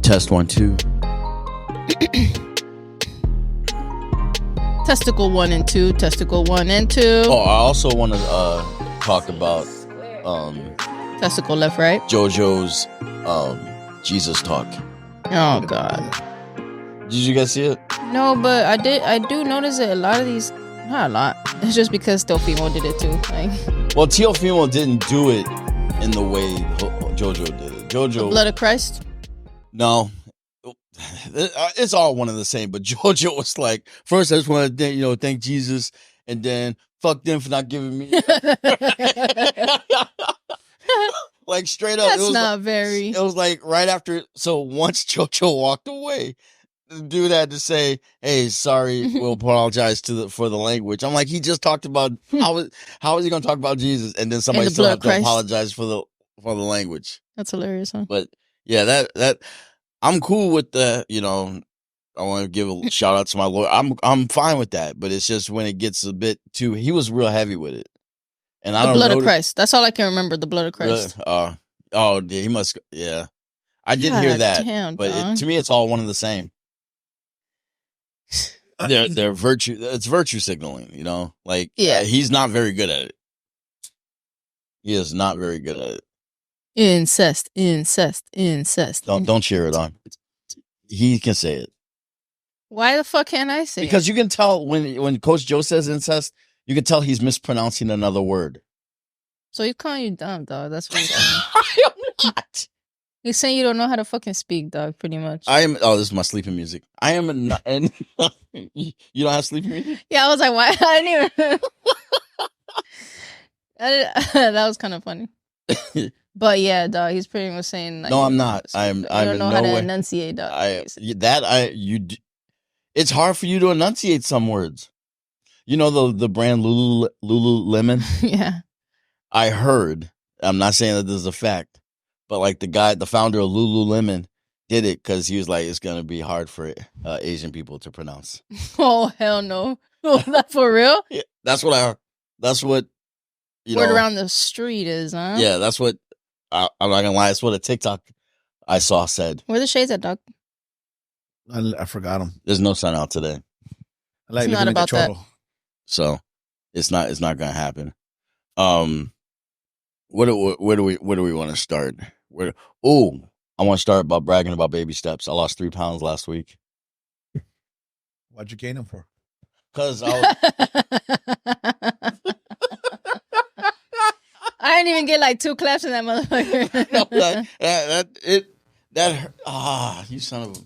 Test 1 2. Testicle 1 and 2. Testicle 1 and 2. Oh, I also want to talk about Testicle left, right. JoJo's Jesus talk. Oh God. Did you guys see it? No, but I do notice that a lot of these, not a lot. It's just because Teofimo did it too. Like, well, Teofimo didn't do it in the way JoJo did it. JoJo, the blood of Christ. No, it's all one and the same. But JoJo was like, first I just want to thank Jesus, and then fuck them for not giving me. Like straight up, That's not very. It was like right after. So once JoJo walked away, the dude had to say, "Hey, sorry, we'll apologize for the language." I'm like, he just talked about how is he going to talk about Jesus, and then somebody still have to apologize for the language. That's hilarious, huh? But yeah, that I'm cool with the. I want to give a shout out to my lawyer. I'm fine with that, but it's just when it gets a bit too. He was real heavy with it. And I don't know. The blood of Christ. That's all I can remember. The blood of Christ. He must. Yeah, I did hear that. Damn, but to me, it's all one and the same. They're virtue. It's virtue signaling. Like he's not very good at it. He is not very good at it. Incest. Don't cheer it on. He can say it. Why the fuck can't I say it? Because you can tell when Coach Joe says incest. You can tell he's mispronouncing another word. So he's calling you dumb, dog. That's what he's saying. I am not. He's saying you don't know how to fucking speak, dog, pretty much. I am. Oh, this is my sleeping music. I am not. And you don't have sleeping music? Yeah, I was like, why? I didn't even. That was kind of funny. But yeah, dog, he's pretty much saying. Like, no, I'm not. I don't know how to enunciate, dog. It's hard for you to enunciate some words. You know the brand Lululemon? Yeah. I heard, I'm not saying that this is a fact, but like the founder of Lululemon did it because he was like, it's going to be hard for Asian people to pronounce. Oh, hell no. That for real? Yeah, that's what I heard. That's what, word around the street is, huh? Yeah, that's what, I'm not going to lie, that's what a TikTok I saw said. Where are the shades at, dog? I forgot them. There's no sun out today. I like it's not about that. So it's not gonna happen. Where do we want to start? I want to start by bragging about baby steps. I lost 3 pounds last week. What'd you gain them for? Because I didn't even get like 2 claps in that motherfucker. You son of a.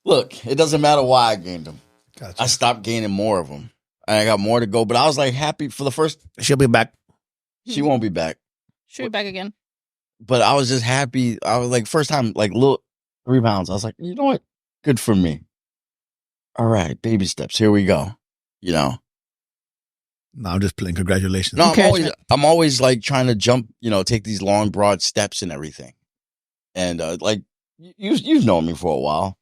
Look, it doesn't matter why I gained them. Gotcha. I stopped gaining more of them. I got more to go, but I was like happy for the first. She'll be back. She won't be back. She'll be back again. But I was just happy. I was like, first time, like, little 3 pounds. I was like, you know what? Good for me. All right, baby steps. Here we go. No, I'm just playing. Congratulations. No, I'm always like trying to jump, take these long, broad steps and everything. And like, you've known me for a while.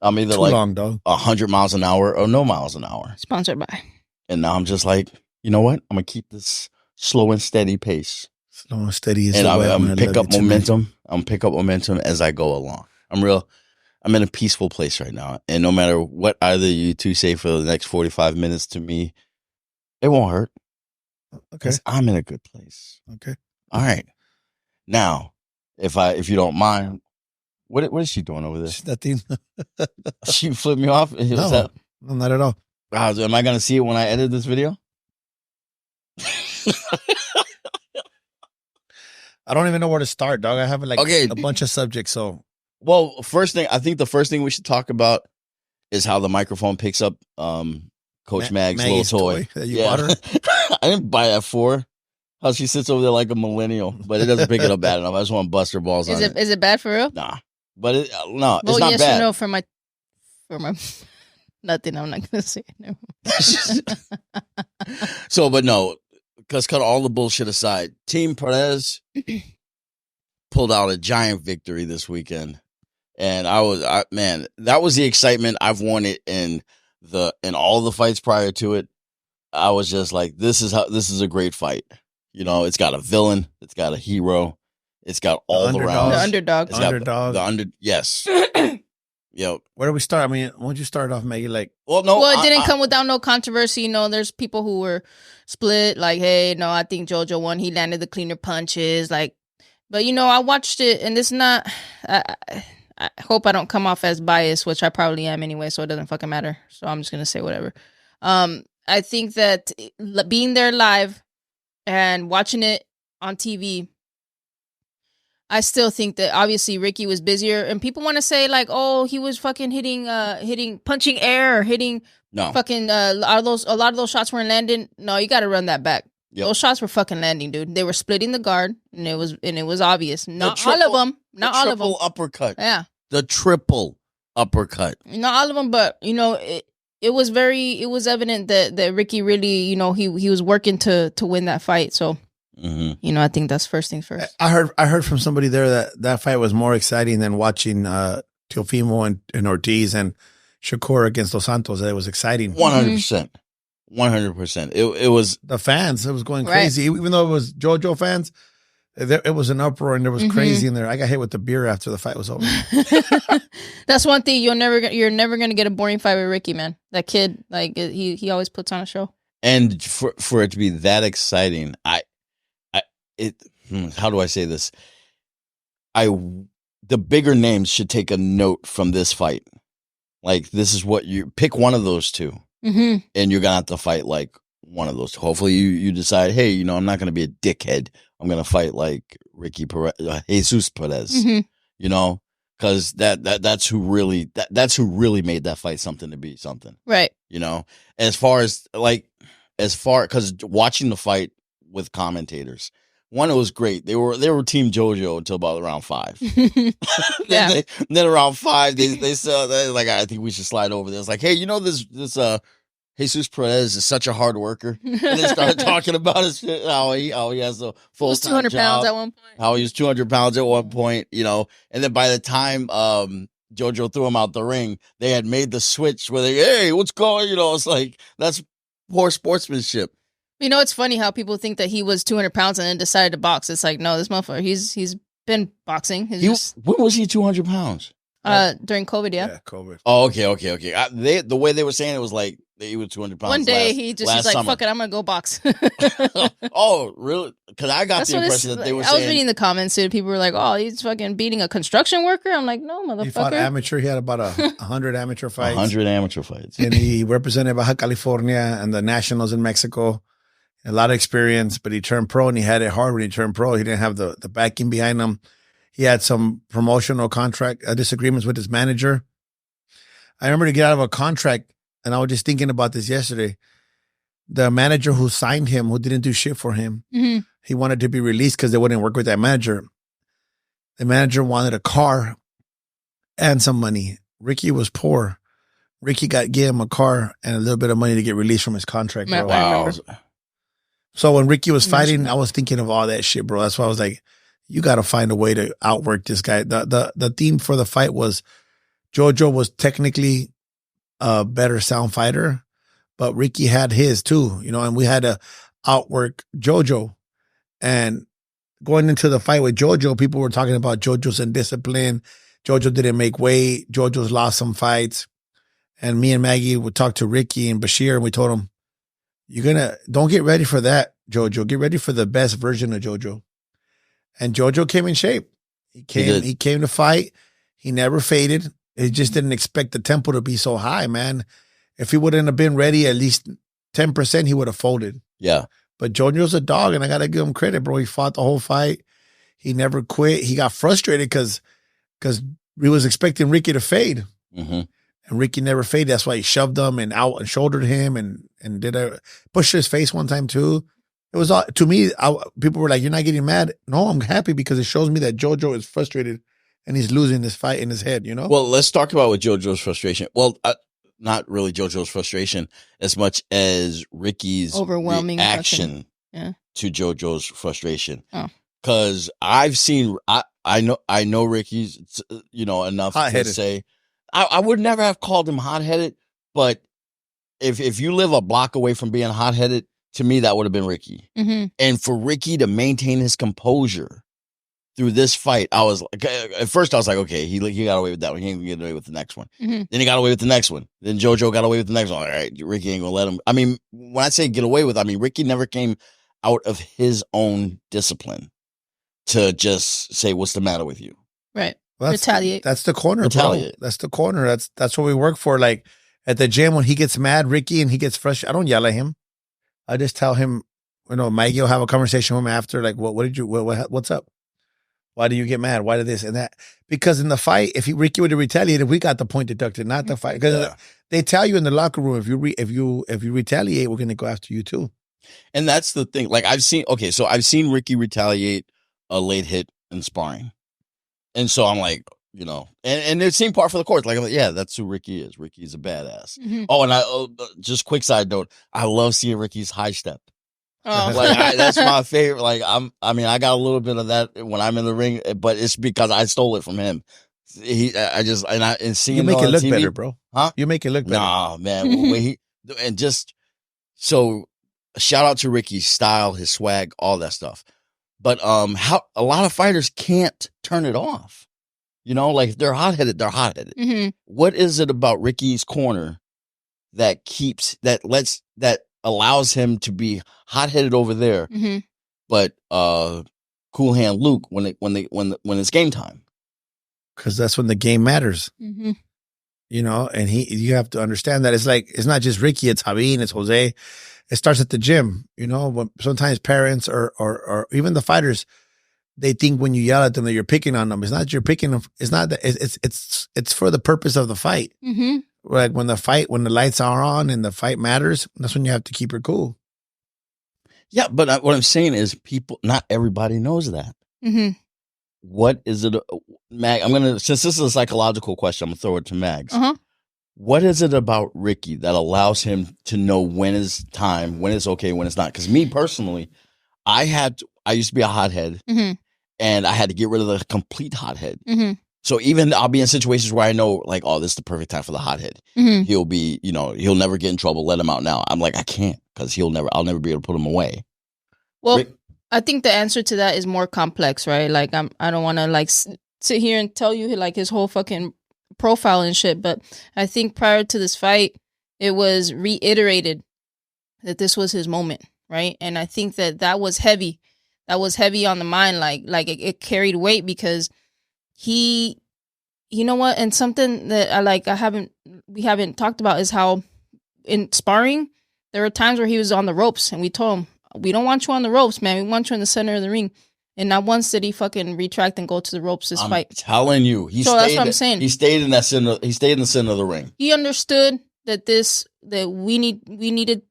I'm either like 100 miles an hour or no miles an hour. Sponsored by. And now I'm just like, you know what? I'm going to keep this slow and steady pace. Slow and steady is and the way I'm going to pick up momentum. I'm pick up momentum as I go along. I'm in a peaceful place right now. And no matter what either you two say for the next 45 minutes to me, it won't hurt. Okay. I'm in a good place. Okay. All right. Now, if you don't mind, what is she doing over there? Nothing. She flipped me off. No, not at all. Am I going to see it when I edit this video? I don't even know where to start, dog. I have a bunch of subjects. So, well, I think the first thing we should talk about is how the microphone picks up Coach Mag's little toy. That you bought her? I didn't buy that for her. How she sits over there like a millennial, but it doesn't pick it up bad enough. I just want to bust her balls on it. Is it bad for real? Nah. But it's not yes bad. Or no, for my nothing. I'm not gonna say it. No. So, but no, because cut all the bullshit aside, Team Perez pulled out a giant victory this weekend, and that was the excitement I've wanted in all the fights prior to it. I was just like, this is a great fight. It's got a villain, it's got a hero, It's got all the rounds. The underdog. It's got the under. Yes. Yep. Where do we start? I mean, won't you start off, Maggie? Like, it didn't come without no controversy. You know, there's people who were split. Like, hey, no, I think JoJo won. He landed the cleaner punches. Like, but you know, I watched it, and it's not. I hope I don't come off as biased, which I probably am anyway. So it doesn't fucking matter. So I'm just gonna say whatever. I think that being there live and watching it on TV. I still think that obviously Ricky was busier, and people want to say like, oh, he was fucking punching air, hitting fucking a lot of those shots weren't landing. No, you got to run that back. Yep. Those shots were fucking landing, dude. They were splitting the guard, and it was obvious. Not all of them. Not all of them. Triple uppercut. Yeah. The triple uppercut. Not all of them, but you know it was evident that Ricky really, you know, he was working to win that fight. So. Mm-hmm. You know, I think that's first things first. I heard from somebody there that fight was more exciting than watching Teofimo and Ortiz and Shakur against Dos Santos. It was exciting. 100%. 100%. It was the fans. It was going crazy. Right. Even though it was JoJo fans, it was an uproar and there was crazy in there. I got hit with the beer after the fight was over. That's one thing you're never gonna get a boring fight with Ricky, man. That kid, like he always puts on a show. And for it to be that exciting, how do I say this? The bigger names should take a note from this fight. Like, this is what you pick one of those two, and you're gonna have to fight like one of those. Hopefully, you decide, hey, you know, I'm not gonna be a dickhead. I'm gonna fight like Ricky Perez, Jesus Perez. You know, because that's who really made that fight something to be something. Right. You know, because watching the fight with commentators. One, it was great. They were Team JoJo until about round 5. Then around 5, they said, like, I think we should slide over there. It's like, hey, you know this Jesus Perez is such a hard worker. And they started talking about his shit, how he has a full 200 pounds at one point. How he was 200 pounds at one point, you know. And then by the time JoJo threw him out the ring, they had made the switch where hey, what's going? You know, it's like that's poor sportsmanship. You know, it's funny how people think that he was 200 pounds and then decided to box. It's like, no, this motherfucker, he's been boxing. When was he 200 pounds? During COVID, yeah. COVID. Oh, okay. The way they were saying it was like he was 200 pounds. One day he just was like, summer. fuck it, I'm going to go box. Oh, really? Because I got the impression that they were saying. I was reading the comments too. People were like, oh, he's fucking beating a construction worker. I'm like, no, motherfucker. He fought amateur. He had about 100 amateur fights. 100 amateur fights. And he represented Baja California and the Nationals in Mexico. A lot of experience, but he turned pro and he had it hard when he turned pro. He didn't have the backing behind him. He had some promotional contract disagreements with his manager. I remember to get out of a contract, and I was just thinking about this yesterday. The manager who signed him, who didn't do shit for him, he wanted to be released because they wouldn't work with that manager. The manager wanted a car and some money. Ricky was poor. Ricky gave him a car and a little bit of money to get released from his contract. Bro. Wow. So when Ricky was fighting, I was thinking of all that shit, bro. That's why I was like, you got to find a way to outwork this guy. The theme for the fight was JoJo was technically a better sound fighter, but Ricky had his too, you know, and we had to outwork JoJo. And going into the fight with JoJo, people were talking about JoJo's indiscipline. JoJo didn't make weight. JoJo's lost some fights. And me and Maggie would talk to Ricky and Bashir, and we told him, don't get ready for that, JoJo. Get ready for the best version of JoJo. And JoJo came in shape. He came to fight. He never faded. He just didn't expect the tempo to be so high, man. If he wouldn't have been ready at least 10%, he would have folded. Yeah. But JoJo's a dog, and I got to give him credit, bro. He fought the whole fight. He never quit. He got frustrated because we was expecting Ricky to fade. Mm-hmm. And Ricky never faded. That's why he shoved him and out and shouldered him and pushed his face one time too. It was all, to me, people were like, you're not getting mad. No, I'm happy because it shows me that JoJo is frustrated and he's losing this fight in his head, you know? Well, let's talk about what JoJo's frustration. Well, not really JoJo's frustration as much as Ricky's overwhelming reaction to JoJo's frustration. Because I've seen, I know Ricky's, enough hot-headed to say, I would never have called him hot-headed, but if you live a block away from being hot-headed, to me, that would have been Ricky. Mm-hmm. And for Ricky to maintain his composure through this fight, I was like, at first I was like, okay, he got away with that one. He ain't gonna get away with the next one. Then he got away with the next one. Then JoJo got away with the next one. All right, Ricky ain't gonna let him. I mean, when I say get away with, I mean Ricky never came out of his own discipline to just say, "What's the matter with you?" Right. Well, Retaliate. That's the corner, Retaliate. bro. That's the corner. That's what we work for. Like at the gym, when he gets mad, Ricky, and he gets frustrated, I don't yell at him. I just tell him, Mikey will have a conversation with him after, like, what's up? Why do you get mad? Why did this and that? Because in the fight, if Ricky would have retaliated, we got the point deducted, not the fight. Because they tell you in the locker room, if you retaliate, we're going to go after you too. And that's the thing. Like I've seen Ricky retaliate a late hit in sparring. And so I'm like, and it seemed par for the course. Like, yeah, that's who Ricky is. Ricky's a badass. Oh, and just quick side note, I love seeing Ricky's high step. Oh. That's my favorite. Like I got a little bit of that when I'm in the ring, but it's because I stole it from him. Seeing you make it look TV, better, bro. Huh? You make it look better. Nah, man. So shout out to Ricky's style, his swag, all that stuff. But how a lot of fighters can't turn it off. Like if they're hot-headed, they're hot-headed. What is it about Ricky's corner that allows him to be hot-headed over there, but cool hand Luke when it's game time? Because that's when the game matters. And you have to understand that it's not just Ricky, it's Javín, it's Jose. It starts at the gym. When sometimes parents or even the fighters, they think when you yell at them that you're picking on them. It's not you're picking them. It's not that. It's for the purpose of the fight. Like when the lights are on and the fight matters, that's when you have to keep it cool. Yeah, but what I'm saying is not everybody knows that. What is it, Mag? Since this is a psychological question, I'm gonna throw it to Mags. What is it about Ricky that allows him to know when is time, when it's okay, when it's not? Because me personally, I used to be a hothead, and I had to get rid of the complete hothead. So even I'll be in situations where I know, like, oh, this is the perfect time for the hothead. He'll be, he'll never get in trouble. Let him out now. I'm like, I can't, because I'll never be able to put him away. Well, I think the answer to that is more complex, right? Like I don't want to like sit here and tell you like his whole fucking profile and shit, but I think prior to this fight, it was reiterated that this was his moment, right? And I think that was heavy. That was heavy on the mind, like it carried weight because he, and something that we haven't talked about is how in sparring there were times where he was on the ropes and we told him, we don't want you on the ropes, man. We want you in the center of the ring. And not once did he fucking retract and go to the ropes this fight. I'm telling you. That's what I'm saying. He stayed in that center. He stayed in the center of the ring. He understood that we needed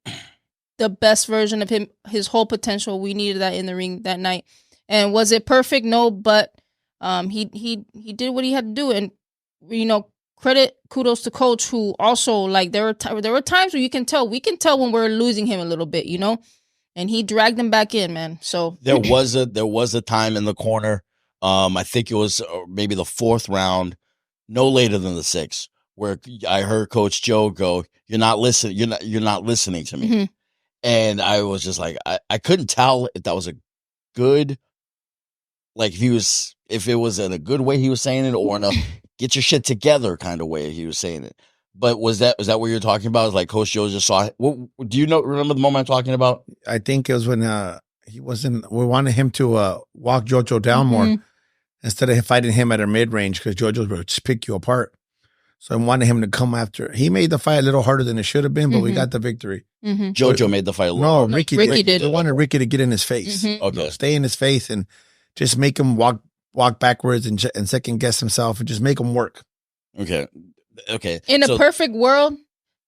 the best version of him, his whole potential. We needed that in the ring that night. And was it perfect? No, but he did what he had to do. And kudos to Coach, who also, like, there were times where we can tell when we're losing him a little bit, and he dragged him back in, man. So there was a time in the corner. I think it was maybe the fourth round, no later than the sixth, where I heard Coach Joe go, "You're not listening. You're not listening to me." And I was just like, I couldn't tell if that was a good, like if it was in a good way he was saying it, or in a get your shit together kind of way he was saying it. But was that what you're talking about? Is like Coach Joe just saw it? Do you remember the moment I'm talking about? I think it was when we wanted him to walk JoJo down more instead of fighting him at a mid range, because JoJo would just pick you apart. So I wanted him to come after. He made the fight a little harder than it should have been, but we got the victory. JoJo made the fight a little harder. Ricky did. They wanted Ricky to get in his face. Okay, stay in his face and just make him walk backwards and second guess himself and just make him work. Okay. In a perfect world,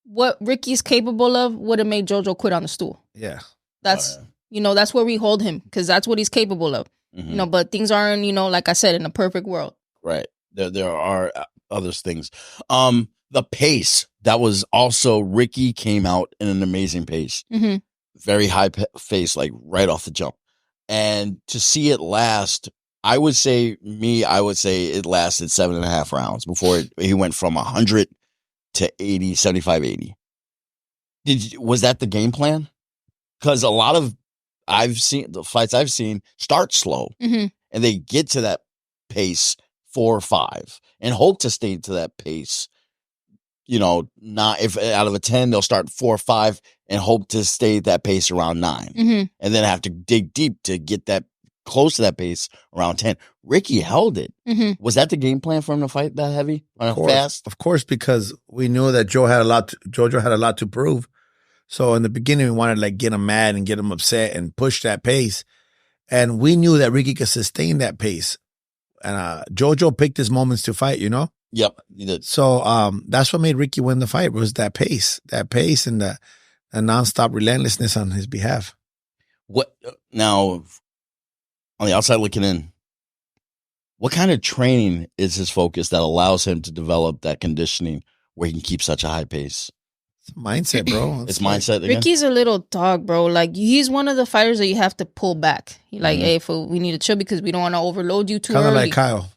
what Ricky's capable of would have made JoJo quit on the stool. Yeah. That's that's where we hold him, because that's what he's capable of. But things aren't, like I said, in a perfect world. Right. There are other things. The pace, that was also, Ricky came out in an amazing pace. Very high pace, like right off the jump. And to see it last, I would say it lasted 7.5 rounds before he went from 100 to 80, 75, 80. Was that the game plan? Because a lot of the fights I've seen start slow, and and they get to that pace 4 or 5 and hope to stay to that pace. You know, not if out of a 10, they'll start 4 or 5 and hope to stay at that pace around 9. And then have to dig deep to get that close to that pace around 10. Ricky held it. Was that the game plan for him to fight that heavy? Fast? Of course, because we knew that JoJo had a lot to prove. So in the beginning, we wanted to like get him mad and get him upset and push that pace. And we knew that Ricky could sustain that pace. And JoJo picked his moments to fight, you know? Yep, he did. So that's what made Ricky win the fight, was that pace and the nonstop relentlessness on his behalf. What now, on the outside looking in, what kind of training is his focus that allows him to develop that conditioning where he can keep such a high pace? It's mindset, bro. It's mindset again? Ricky's a little dog, bro. Like, he's one of the fighters that you have to pull back. Like, hey, we need to chill because we don't want to overload you too early. Kind of like Kyle.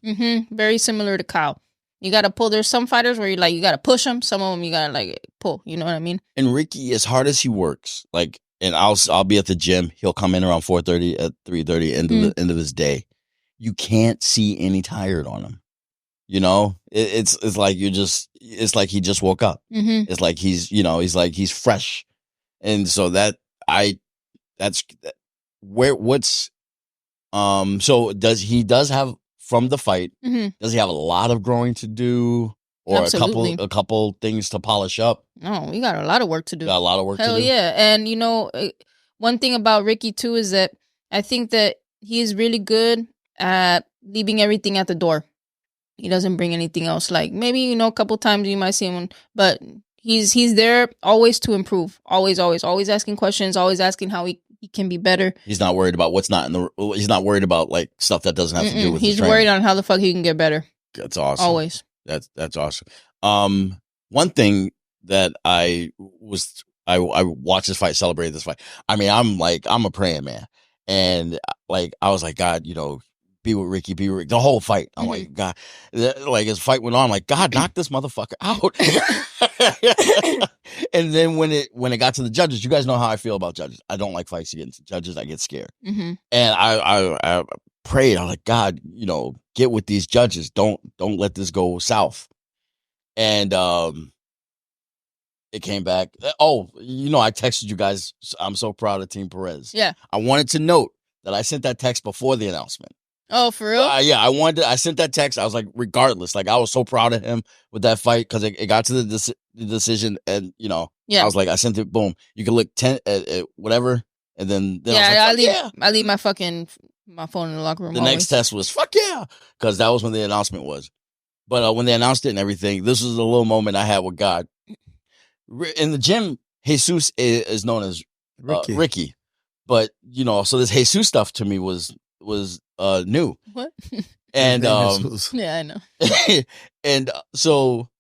Very similar to Kyle. You got to pull. There's some fighters where you got to push them. Some of them you got to like pull. You know what I mean? And Ricky, as hard as he works, like, and I'll be at the gym. He'll come in around 4:30 at 3:30 end of his day. You can't see any tired on him. You know, it's like it's like he just woke up. It's like he's fresh. And so so does have from the fight, does he have a lot of growing to do or Absolutely. a couple things to polish up? No, we got a lot of work to do. Got a lot of work to do. Hell yeah. And you know, one thing about Ricky too is that I think that he is really good at leaving everything at the door. He doesn't bring anything else. Like maybe, you know, a couple times you might see him, but he's there always to improve. Always asking questions, always asking how he can be better. He's not worried about what's not he's not worried about like stuff that doesn't have to do with his training. Worried on how the fuck he can get better. That's awesome. Always. That's awesome. One thing that I watched this fight, celebrated this fight. I mean, I'm a praying man. And like, I was like, God, you know, be with Ricky, the whole fight. I'm like, God, like as the fight went on, I'm like, God, knock this motherfucker out. And then when it got to the judges, you guys know how I feel about judges. I don't like fights against judges. I get scared. And I prayed. I was like, God, you know, get with these judges. Don't let this go south. And it came back. Oh, you know, I texted you guys. I'm so proud of Team Perez. Yeah. I wanted to note that I sent that text before the announcement. Oh, for real? Yeah, I sent that text. I was like, regardless, like I was so proud of him with that fight because it got to the decision, and you know, I was like, I sent it. Boom, you can look 10 whatever, and then I was like, I leave my phone in the locker room. The next test was fuck yeah, because that was when the announcement was. But when they announced it and everything, this was a little moment I had with God. In the gym, Jesus is known as Ricky, but you know, so this Jesus stuff to me was new. What? And yeah, I know. And so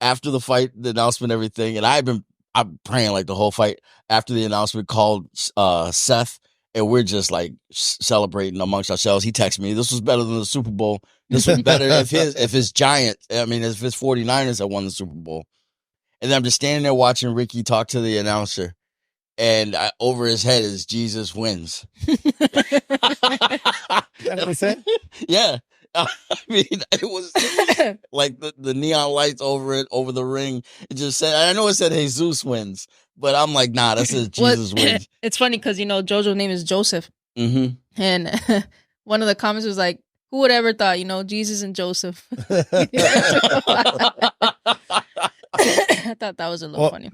after the fight, the announcement, everything, and I'm praying like the whole fight. After the announcement, called Seth, and we're just like celebrating amongst ourselves. He texted me, "This was better than the Super Bowl. This was better if his Giants, I mean, if his 49ers had won the Super Bowl." And then I'm just standing there watching Ricky talk to the announcer. And over his head is Jesus wins. That's what he said? Yeah. I mean, it was like the neon lights over the ring. It just said, I know it said Jesus wins, but I'm like, nah, that says Jesus wins. It's funny because, you know, JoJo's name is Joseph. And one of the comments was like, who would ever thought, you know, Jesus and Joseph? I thought that was a little funny.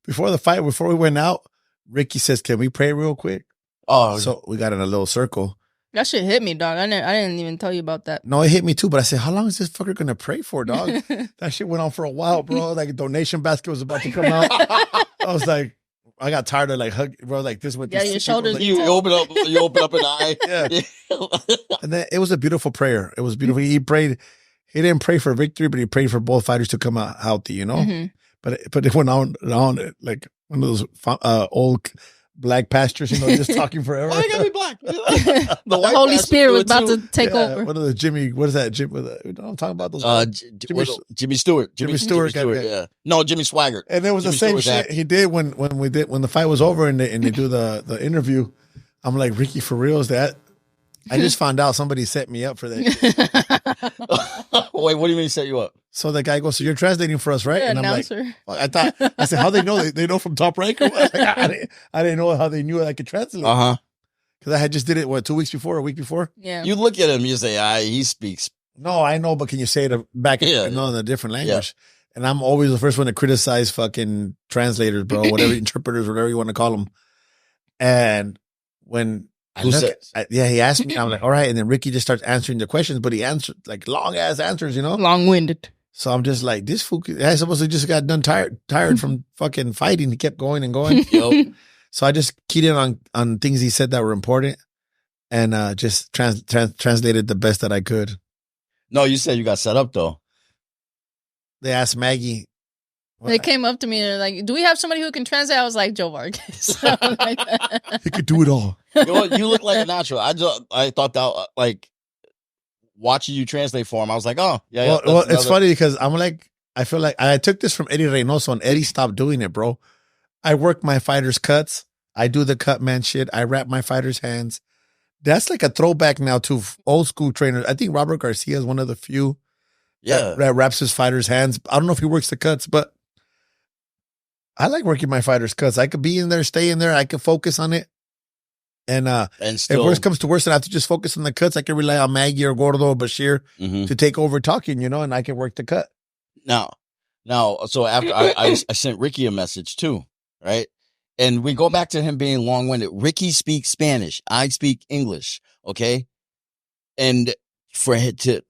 Before the fight, before we went out, Ricky says, "Can we pray real quick?" Oh, so we got in a little circle. That shit hit me, dog. I didn't even tell you about that. No, it hit me too. But I said, "How long is this fucker gonna pray for, dog?" That shit went on for a while, bro. Like a donation basket was about to come out. I was like, I got tired of like hug, bro, like this with your shoulders. Like, you open up an eye. Yeah. And then it was a beautiful prayer. It was beautiful. He prayed. He didn't pray for victory, but he prayed for both fighters to come out healthy, you know? But it went on like one of those old black pastors, you know, just talking forever. Why you gotta be black? The Holy Spirit was about to take over. One of the Jimmy, what is that? I'm talking about those. Jimmy Stewart. Jimmy Stewart, yeah. No, Jimmy Swaggart. And it was the same shit he did when the fight was over and they do the interview. I'm like, Ricky, for real, is that? I just found out somebody set me up for that. Wait, what do you mean set you up? So the guy goes, "So you're translating for us, right?" Yeah, And I'm announcer. like, I said, "How they know? They know from Top Rank?" Or what? Like, I didn't know how they knew I could translate. Because I had just did it, 2 weeks before, a week before? Yeah. You look at him, you say, he speaks. No, I know, but can you say it back in a different language? Yeah. And I'm always the first one to criticize fucking translators, bro, whatever, interpreters, whatever you want to call them. And when he asked me, I'm like, all right. And then Ricky just starts answering the questions, but he answered like long ass answers, you know? Long-winded. So I'm just like, this fool, I supposed to just got done tired from fucking fighting. He kept going and going. Yep. So I just keyed in on things he said that were important and just translated the best that I could. No, you said you got set up though. They asked Maggie. They came up to me and they're like, "Do we have somebody who can translate?" I was like, "Joe Vargas." He could do it all. You look like a natural. I thought that like watching you translate for him, I was like, oh yeah. Well, it's funny because I'm like, I feel like I took this from Eddie Reynoso and Eddie stopped doing it, bro. I work my fighters' cuts. I do the cut man shit. I wrap my fighters' hands. That's like a throwback now to old school trainers. I think Robert Garcia is one of the few that wraps his fighters' hands. I don't know if he works the cuts, but I like working my fighters' cuts. I could be in there, stay in there. I could focus on it. And still, if worse comes to worse, and I have to just focus on the cuts, I can rely on Maggie or Gordo or Bashir to take over talking, and I can work the cut. Now, so after I sent Ricky a message too, right? And we go back to him being long-winded. Ricky speaks Spanish. I speak English. Okay. And for him to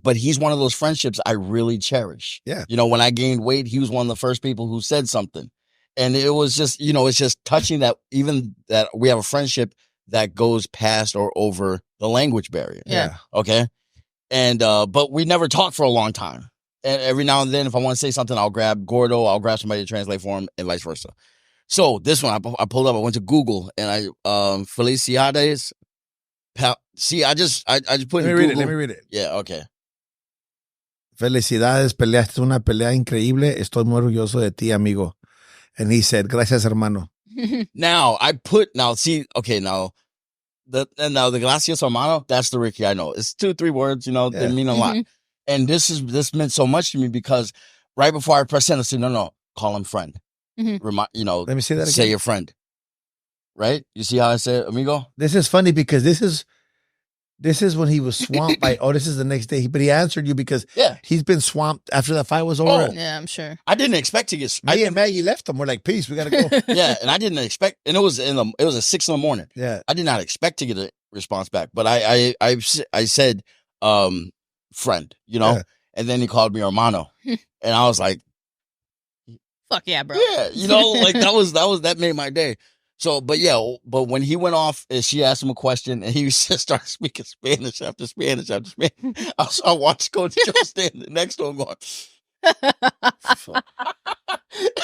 but he's one of those friendships I really cherish. Yeah. When I gained weight, he was one of the first people who said something. And it was just, it's just touching that even that we have a friendship that goes past or over the language barrier. Yeah. Okay. And, but we never talked for a long time. And every now and then, if I want to say something, I'll grab Gordo, I'll grab somebody to translate for him and vice versa. So this one, I pulled up, I went to Google and I, Felicidades. See, I just put in Google. Let me read it. Yeah. Okay. Felicidades, peleaste una pelea increíble. Estoy muy orgulloso de ti, amigo. And he said, gracias, hermano. Now the gracias, hermano, that's the Ricky I know. It's 2-3 words, they mean a lot. And this meant so much to me because right before I pressed send, I said, no, call him friend. Mm-hmm. Let me say that again. Say your friend. Right? You see how I say it, amigo? This is funny because this is when he was swamped by, this is the next day. But he answered you because he's been swamped after the fight was over. Oh, yeah, I'm sure. I didn't expect to get... Me and Maggie left him. We're like, peace, we got to go. Yeah, and I didn't expect... And it was at 6 a.m. Yeah. I did not expect to get a response back. But I said, friend, Yeah. And then he called me hermano. And I was like... Fuck yeah, bro. Yeah, that made my day. So, but when he went off, and she asked him a question, and he just started speaking Spanish after Spanish after Spanish. I watched Coach Joe stand next to him going,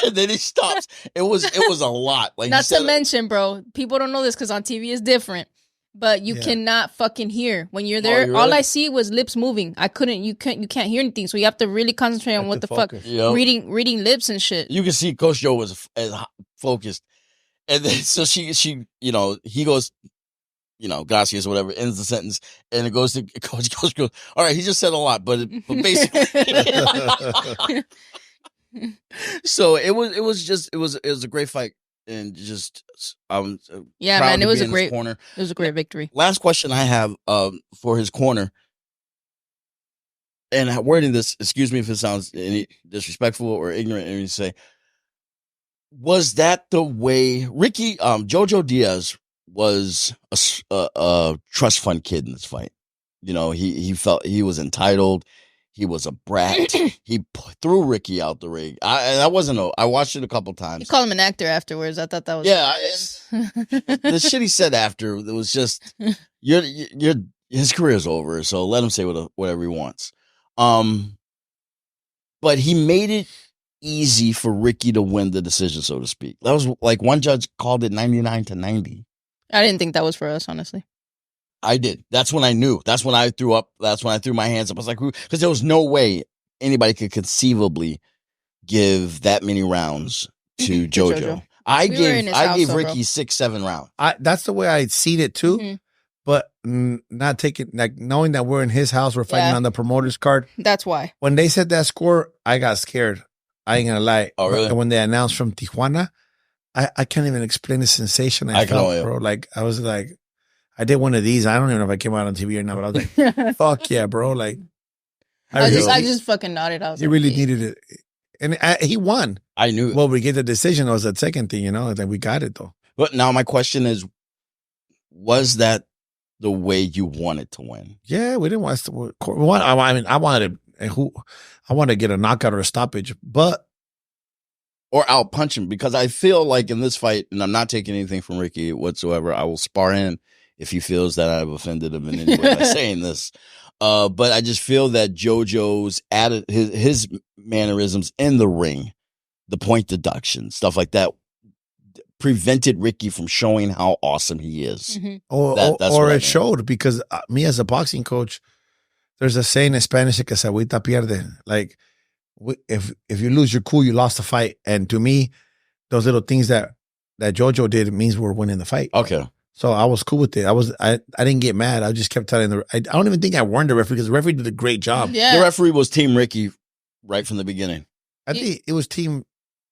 and then he stops. It was a lot. Like not to mention, bro, people don't know this because on TV it's different. But you cannot fucking hear when you're there. Really? All I see was lips moving. You can't hear anything. So you have to really concentrate on what the focus. Fuck, reading lips and shit. You can see Coach Joe was as focused, and then so she he goes, gracias or whatever, ends the sentence, and it goes to Coach goes, all right, he just said a lot, but basically, so it was a great fight. And just, man, it was a great victory. Last question I have for his corner, and wording this, excuse me if it sounds any disrespectful or ignorant, and you say, was that the way Ricky, JoJo Diaz was a trust fund kid in this fight? He felt he was entitled. He was a brat. He threw Ricky out the ring. I watched it a couple times. You call him an actor afterwards. I thought that was the shit he said after, it was just his career's over. So let him say whatever he wants. But he made it easy for Ricky to win the decision, so to speak. That was like one judge called it 99-90. I didn't think that was for us, honestly. I did. That's when I knew. That's when I threw up. That's when I threw my hands up. I was like, because there was no way anybody could conceivably give that many rounds to JoJo. I gave Ricky 6-7 rounds. That's the way I'd seen it too. Mm-hmm. but not taking, like, knowing that we're in his house, we're fighting on the promoter's card. That's why. When they said that score, I got scared. I ain't gonna lie. Oh, really? And when they announced from Tijuana, I can't even explain the sensation I felt, bro. Like, I was like, I did one of these. I don't even know if I came out on TV or not, but I was like, fuck yeah, bro. Like, I just fucking nodded. I was he really needed it. And he won. I knew. Well, we get the decision. It was that second thing, that we got it, though. But now my question is, was that the way you wanted to win? Yeah, we didn't want to. I wanted to get a knockout or a stoppage, or out punch him, because I feel like in this fight, and I'm not taking anything from Ricky whatsoever, I will spar him if he feels that I've offended him in any way by saying this. But I just feel that JoJo's added his mannerisms in the ring, the point deduction, stuff like that, prevented Ricky from showing how awesome he is. Mm-hmm. Or it showed, because me as a boxing coach, there's a saying in Spanish que se agüita pierde. Like, if you lose your cool, you lost the fight. And to me, those little things that JoJo did, it means we're winning the fight. Okay. So I was cool with it. I didn't get mad. I just kept telling I don't even think I warned the referee, because the referee did a great job. Yeah. The referee was Team Ricky right from the beginning. I think it was team.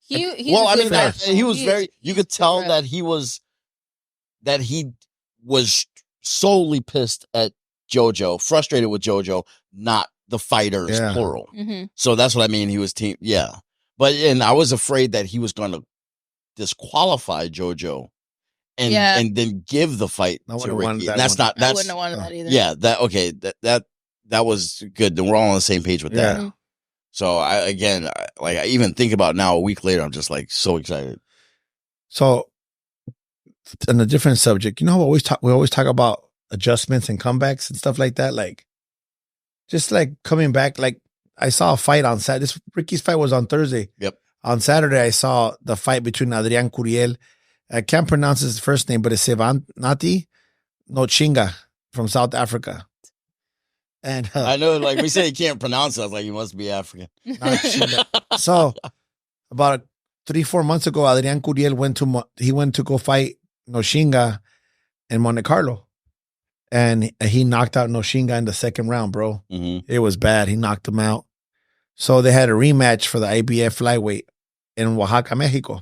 He was very. You could tell that he was solely pissed at JoJo, frustrated with JoJo, not the fighters, plural. Mm-hmm. So that's what I mean. He was team. Yeah, and I was afraid that he was going to disqualify JoJo. And then give the fight to Ricky. I wouldn't have wanted that either. Yeah, that was good. Then we're all on the same page with that. Mm-hmm. So I even think about it now, a week later, I'm just like so excited. So on a different subject, we always talk about adjustments and comebacks and stuff like that. Like, just like coming back, like I saw a fight on Saturday. Ricky's fight was on Thursday. Yep. On Saturday, I saw the fight between Adrian Curiel. I can't pronounce his first name, but it's Sevanati Nochinga from South Africa. And I know, like we say, you can't pronounce it. I was like, you must be African. So about 3-4 months ago, Adrian Curiel went to go fight Nochinga in Monte Carlo, and he knocked out Nochinga in the second round, bro. Mm-hmm. It was bad. He knocked him out. So they had a rematch for the IBF flyweight in Oaxaca, Mexico.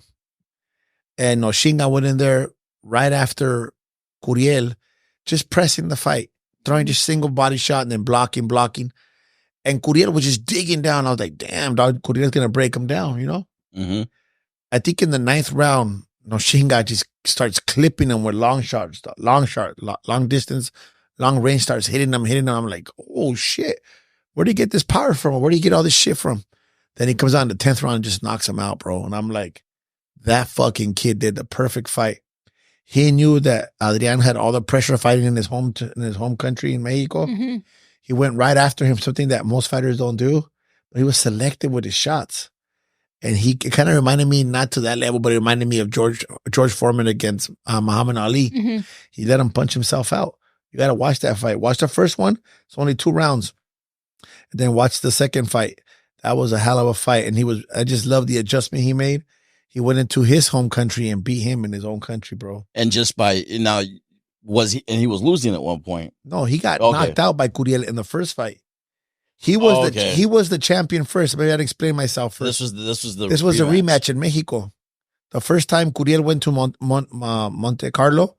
And Nochinga went in there right after Curiel, just pressing the fight, throwing just single body shot and then blocking. And Curiel was just digging down. I was like, damn, dog, Curiel's going to break him down, Mm-hmm. I think in the 9th round, Nochinga just starts clipping him with long distance, long range, starts hitting him. I'm like, oh, shit. Where do you get this power from? Where do you get all this shit from? Then he comes on the 10th round and just knocks him out, bro. And I'm like, that fucking kid did the perfect fight. He knew that Adrian had all the pressure fighting in his home country in Mexico. Mm-hmm. He went right after him, something that most fighters don't do. But he was selective with his shots. And it kind of reminded me, not to that level, but it reminded me of George Foreman against Muhammad Ali. Mm-hmm. He let him punch himself out. You got to watch that fight. Watch the first one. It's only 2 rounds. And then watch the second fight. That was a hell of a fight. And I just love the adjustment he made. He went into his home country and beat him in his own country, bro. And just he was losing at one point. No, he got knocked out by Curiel in the first fight. He was the champion first. Maybe I'd explain myself first. This was the rematch in Mexico. The first time Curiel went to Monte Carlo,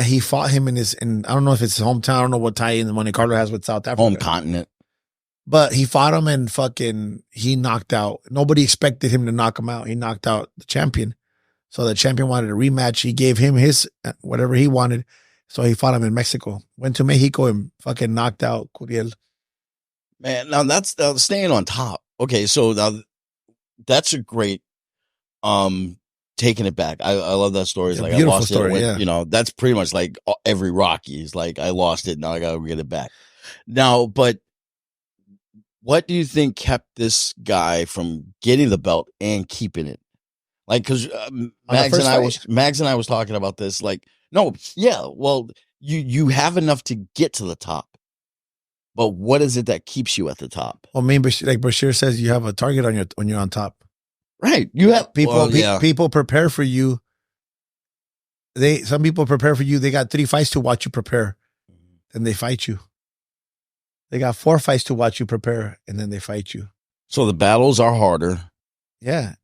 he fought him in I don't know if it's his hometown. I don't know what tie in Monte Carlo has with South Africa. Home continent. But he fought him and he knocked out. Nobody expected him to knock him out. He knocked out the champion. So the champion wanted a rematch. He gave him his, whatever he wanted. So he fought him in Mexico. Went to Mexico and fucking knocked out Curiel. Man, now that's staying on top. Okay, so now that's a great taking it back. I love that story. It's like I lost story, it. That's pretty much like every Rocky. It's like I lost it, now I gotta get it back. Now, but what do you think kept this guy from getting the belt and keeping it? Like, because Magz and I was talking about this. Like, no, yeah, well, you have enough to get to the top, but what is it that keeps you at the top? Well, like Bashir says, you have a target when you're on top, right? You have people. People prepare for you. Some people prepare for you. They got 3 fights to watch you prepare. and they fight you. They got 4 fights to watch you prepare, and then they fight you. So the battles are harder. Yeah.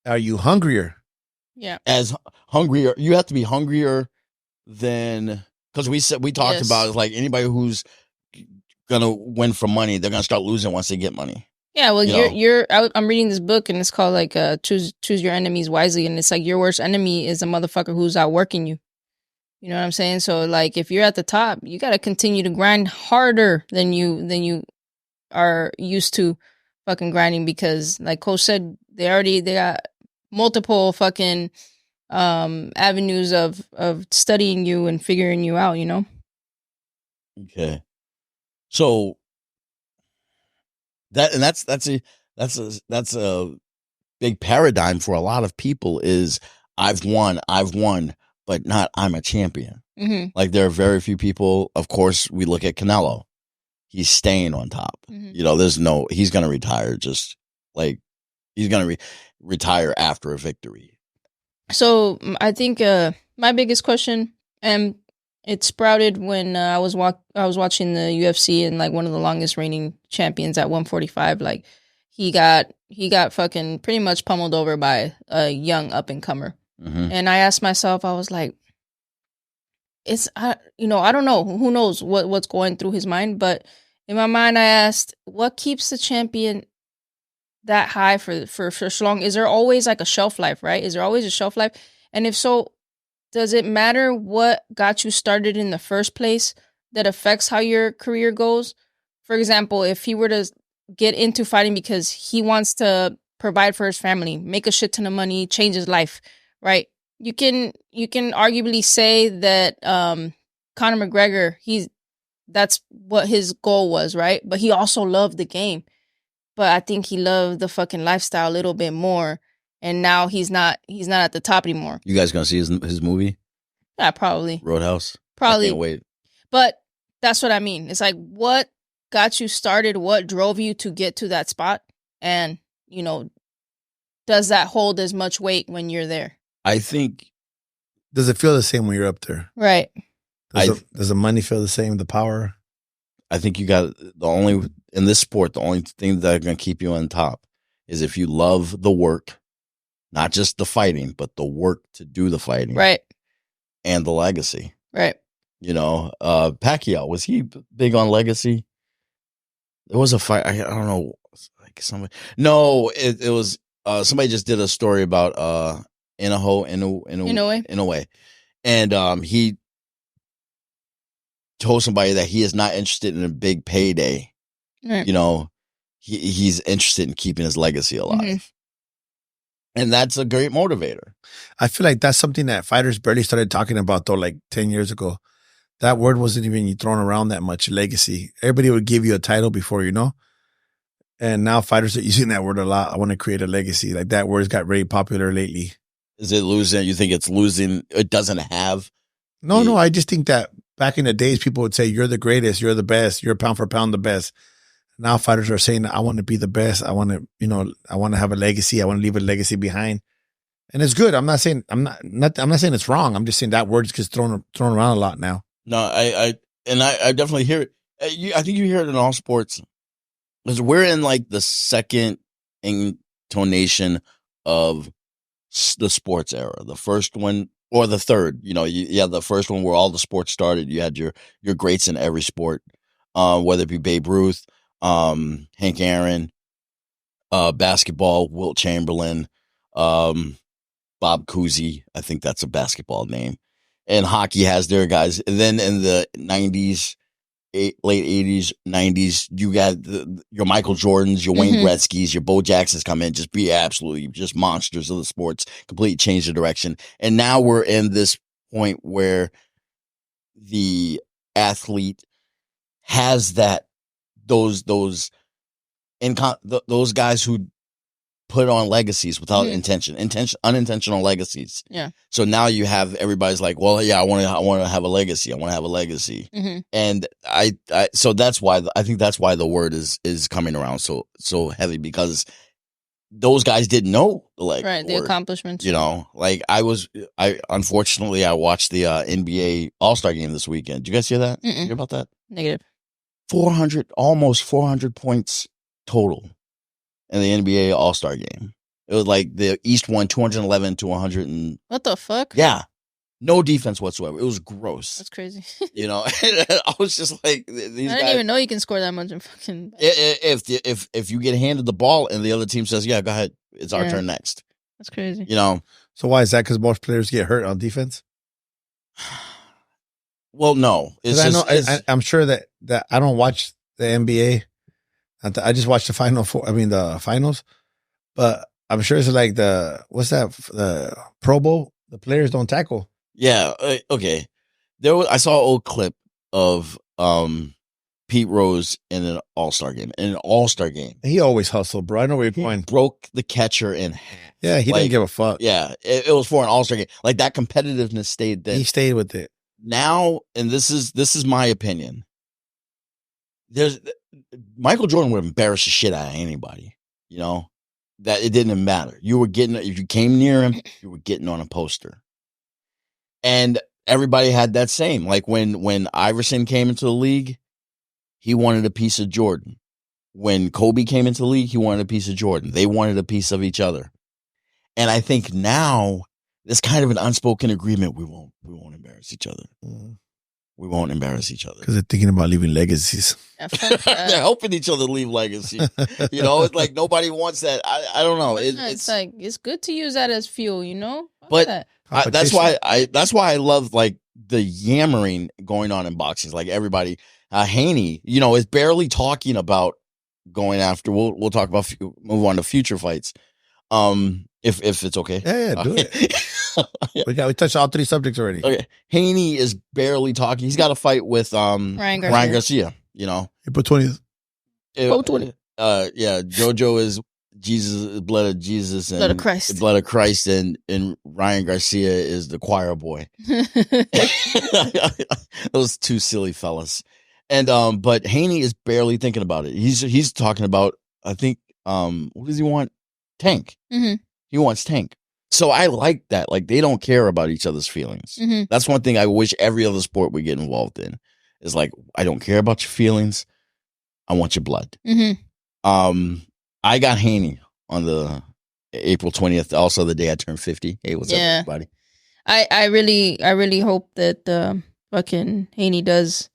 Are you hungrier? Yeah. As hungrier, you have to be hungrier than, because we talked about, like, anybody who's gonna win for money, they're gonna start losing once they get money. Yeah, well, I'm reading this book, and it's called like choose your enemies wisely, and it's like your worst enemy is a motherfucker who's outworking you. You know what I'm saying? So like, if you're at the top, you got to continue to grind harder than you are used to fucking grinding, because like Coach said, they got multiple fucking avenues of studying you and figuring you out, you know? Okay. So that's a big paradigm for a lot of people is I've won, but not I'm a champion. Mm-hmm. Like, there are very few people. Of course, we look at Canelo. He's staying on top. Mm-hmm. You know, he's going to retire, just like he's going to retire after a victory. So I think my biggest question, and it sprouted when I was watching the UFC, and like one of the longest reigning champions at 145, like he got fucking pretty much pummeled over by a young up and comer. Mm-hmm. And I asked myself, I was like, I don't know, who knows what's going through his mind, but in my mind I asked, what keeps the champion that high for so long? Is there always like a shelf life, right? Is there always a shelf life? And if so, does it matter what got you started in the first place that affects how your career goes? For example, if he were to get into fighting because he wants to provide for his family, make a shit ton of money, change his life, right? You can arguably say that Conor McGregor, that's what his goal was, right? But he also loved the game. But I think he loved the fucking lifestyle a little bit more, and now he's not at the top anymore. You guys gonna see his movie? Yeah, probably. Roadhouse. Probably. I can't wait. But that's what I mean. It's like, what got you started? What drove you to get to that spot? And, does that hold as much weight when you're there? I think. Does it feel the same when you're up there? Right. Does the money feel the same? The power? I think in this sport, the only thing that's going to keep you on top is if you love the work, not just the fighting, but the work to do the fighting. Right. And the legacy. Right. Pacquiao, was he big on legacy? There was a fight. I don't know. Like somebody. No, it was, somebody just did a story about, Inoue. And, he told somebody that he is not interested in a big payday. Right. He's interested in keeping his legacy alive. Mm-hmm. And that's a great motivator. I feel like that's something that fighters barely started talking about, though, like 10 years ago. That word wasn't even thrown around that much, legacy. Everybody would give you a title before, And now fighters are using that word a lot. I want to create a legacy. Like, that word's got very popular lately. Is it losing? You think it's losing? It doesn't have? No. I just think that back in the days, people would say, you're the greatest, you're the best, you're pound for pound the best. Now fighters are saying, I want to be the best. I want to have a legacy. I want to leave a legacy behind. And it's good. I'm not saying saying it's wrong. I'm just saying that word gets thrown around a lot now. No, I definitely hear it. I think you hear it in all sports. Because we're in like the second intonation of the sports era. The first one, or the third, the first one where all the sports started. You had your greats in every sport, whether it be Babe Ruth, Hank Aaron, basketball, Wilt Chamberlain, Bob Cousy. I think that's a basketball name. And hockey has their guys. And then in the 90s, late 80s, 90s, you got your Michael Jordans, your Wayne Gretzky's, your Bo Jacksons come in, just be absolutely just monsters of the sports, completely change the direction. And now we're in this point where the athlete has those guys who put on legacies without unintentional legacies. Yeah. So now you have everybody's like, well, yeah, I want to have a legacy. I want to have a legacy. Mm-hmm. And so that's why I think that's why the word is coming around so heavy, because those guys didn't know the leg. Right, the accomplishments. You know, like unfortunately I watched the NBA All-Star game this weekend. Did you guys hear that? Mm-mm. Hear about that? Negative. Almost 400 points total in the NBA All-Star game. It was like the East won 211 to 100 and What the fuck? yeah, no defense whatsoever. It was gross. That's crazy. You know, I was just like, these I didn't guys, even know you can score that much in fucking. if you get handed the ball and the other team says, yeah, go ahead, it's our turn next. That's crazy. You know, So why is that? Because most players get hurt on defense. well, no, it's I just, know. I'm sure that I don't watch the NBA. I just watched the the finals. But I'm sure it's like the Pro Bowl. The players don't tackle. yeah, okay. I saw an old clip of Pete Rose in an All-Star game. He always hustled, bro. I know where you're going. Broke the catcher in half. Yeah, he didn't give a fuck. Yeah, it was for an All-Star game. Like that competitiveness stayed there. He stayed with it. Now, and this is my opinion. Michael Jordan would embarrass the shit out of anybody. You know, that it didn't matter. If you came near him, you were getting on a poster. And everybody had that same. Like when Iverson came into the league, he wanted a piece of Jordan. When Kobe came into the league, he wanted a piece of Jordan. They wanted a piece of each other. And I think now there's kind of an unspoken agreement. We won't embarrass each other. We won't embarrass each other. Because they're thinking about leaving legacies. They're helping each other leave legacy. You know, it's like nobody wants that. I don't know. It's like it's good to use that as fuel, you know. But that's why I love like the yammering going on in boxing. Like everybody, Haney, you know, is barely talking about going after. We'll talk about move on to future fights. If it's okay. Yeah, do it. We touched all three subjects already. Okay. Haney is barely talking. He's got a fight with Ryan Garcia, you know. April 20th. Oh, 20. Yeah, JoJo is Jesus, blood of Jesus and blood of Christ, and Ryan Garcia is the choir boy. Those two silly fellas. And but Haney is barely thinking about it. He's talking about, I think, what does he want? Tank. Mm-hmm. He wants Tank. So I like that. Like they don't care about each other's feelings. Mm-hmm. That's one thing I wish every other sport would get involved in. Is like, I don't care about your feelings. I want your blood. Mm-hmm. I got Haney on the April 20th, also the day I turned 50. Hey, what's up, everybody? I really hope that fucking Haney does.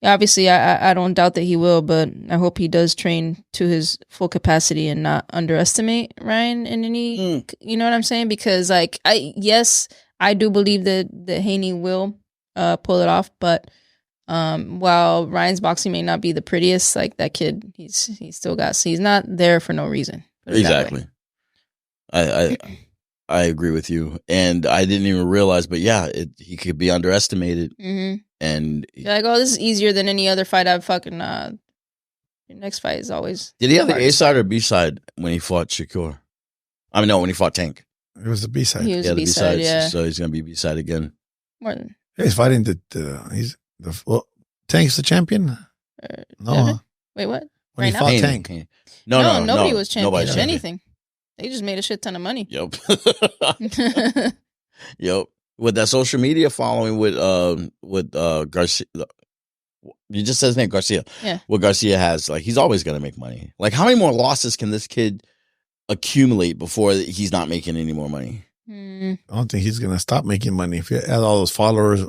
Obviously, I don't doubt that he will, but I hope he does train to his full capacity and not underestimate Ryan in any. You know what I'm saying? Because like I do believe that Haney will pull it off, but while Ryan's boxing may not be the prettiest, like that kid, he's not there for no reason. Exactly. I agree with you, and I didn't even realize, but yeah, he could be underestimated. Mm-hmm. And you're like, oh, this is easier than any other fight I've fucking. Your next fight is always. Did he have the A side or B side when he fought Shakur? I mean, no, when he fought Tank. It was the B side. He was the B side, yeah. So he's gonna be B side again. More than he's fighting Tank's the champion. No, wait, what? When he fought Tank, no, nobody was champion of anything. They just made a shit ton of money. Yep. Yep. With that social media following with Garcia, you just said his name, Garcia. Yeah. What Garcia has, like, he's always gonna make money. Like, how many more losses can this kid accumulate before he's not making any more money? I don't think he's gonna stop making money. If he has all those followers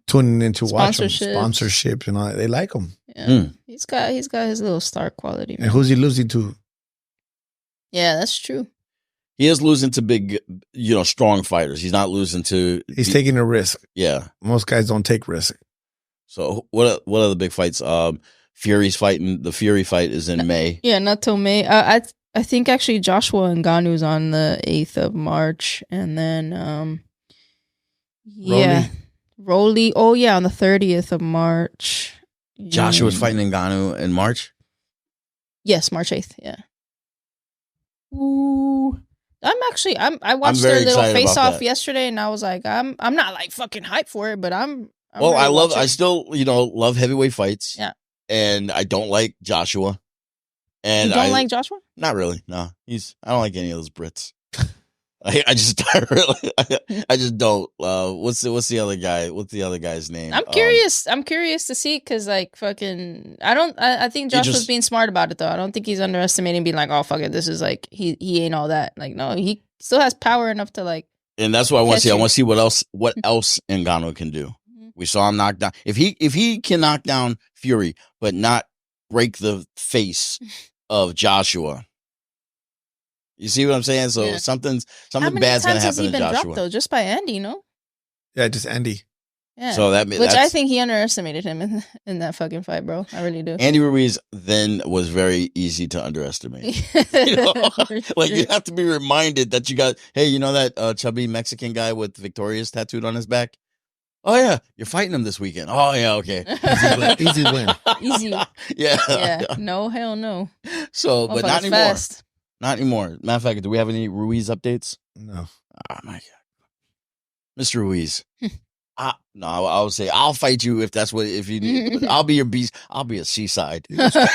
tuning into watching sponsorships and all that, they like him. Yeah. He's got his little star quality. Man. And who's he losing to? Yeah, that's true. He is losing to big, strong fighters. He's not losing to. He's taking a risk. Yeah, most guys don't take risk. So what are the big fights? Fury's fighting. The Fury fight is in May. Yeah, not till May. I think actually Joshua Ngannou's on the 8th of March, and then Rolly. Oh yeah, on the 30th of March. Joshua's fighting Ngannou in March. Yes, March 8th. Yeah. Ooh. I watched their little face off yesterday, and I was like, I'm not like fucking hyped for it, but I'm I still love heavyweight fights. Yeah. And I don't like Joshua. And you don't like Joshua? Not really. No, I don't like any of those Brits. I just don't. What's the other guy? What's the other guy's name? I'm curious. I'm curious to see because like fucking. I think Joshua's being smart about it though. I don't think he's underestimating, being like, oh fuck it, this is like he ain't all that. Like no, he still has power enough to like. And that's what I want to see. I want to see what else Ngannou can do. Mm-hmm. We saw him knock down. If he can knock down Fury, but not break the face of Joshua. You see what I'm saying? So something bad's gonna happen to Joshua. Dropped, though, just by Andy, no? Yeah, just Andy. Yeah. So I think he underestimated him in that fucking fight, bro. I really do. Andy Ruiz then was very easy to underestimate. You know? Like you have to be reminded that you got, hey, you know that chubby Mexican guy with Victoria's tattooed on his back? Oh yeah, you're fighting him this weekend. Oh yeah, okay. Easy win. Easy. Yeah. No, hell no. So, but not anymore. Fast. Not anymore. Matter of fact, do we have any Ruiz updates? No. Oh my God. Mr. Ruiz. No, I'll say I'll fight you if you need. I'll be your beast. I'll be a seaside. Fucking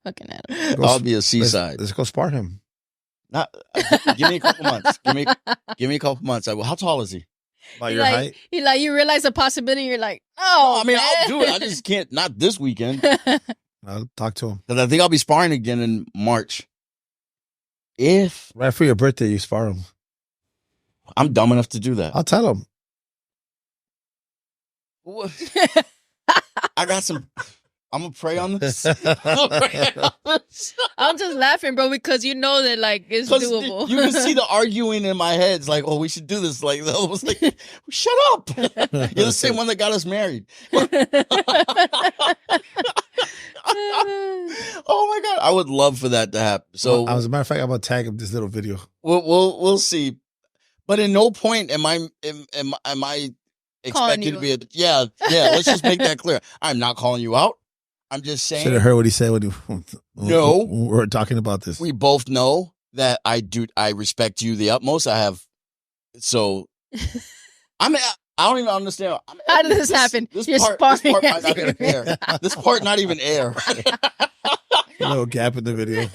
Adam. I'll be a seaside. Let's go spar him. Give me a couple months. Give me a couple months. How tall is he? About your height? You realize the possibility. You're like, oh, I mean, I'll do it. I just can't. Not this weekend. I'll talk to him. Because I think I'll be sparring again in March. If right for your birthday, you spar him. I'm dumb enough to do that. I'll tell him. I got some. I'm gonna pray on this. I'm just laughing, bro, because you know that like it's doable. You can see the arguing in my head. It's like, oh, we should do this. Like, I was like, shut up. You're the same one that got us married. Oh my God, I would love for that to happen. So, as a matter of fact, I'm gonna tag him this little video. We'll see. But in no point am I expected to be a yeah. Let's just make that clear. I'm not calling you out. I'm just saying. Should have heard what he said when we were talking about this. We both know that I respect you the utmost. I have. So, I don't even understand. How did this happen? This part not even air. This part not even air. A little gap in the video.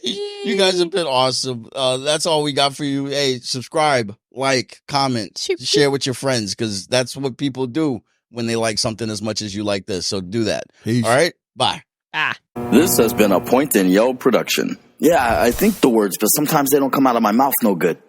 You guys have been awesome. That's all we got for you. Hey, subscribe, like, comment, share with your friends, because that's what people do when they like something as much as you like this. So do that. Peace. All right? Bye. This has been a Point and Yell production. Yeah, I think the words, but sometimes they don't come out of my mouth no good.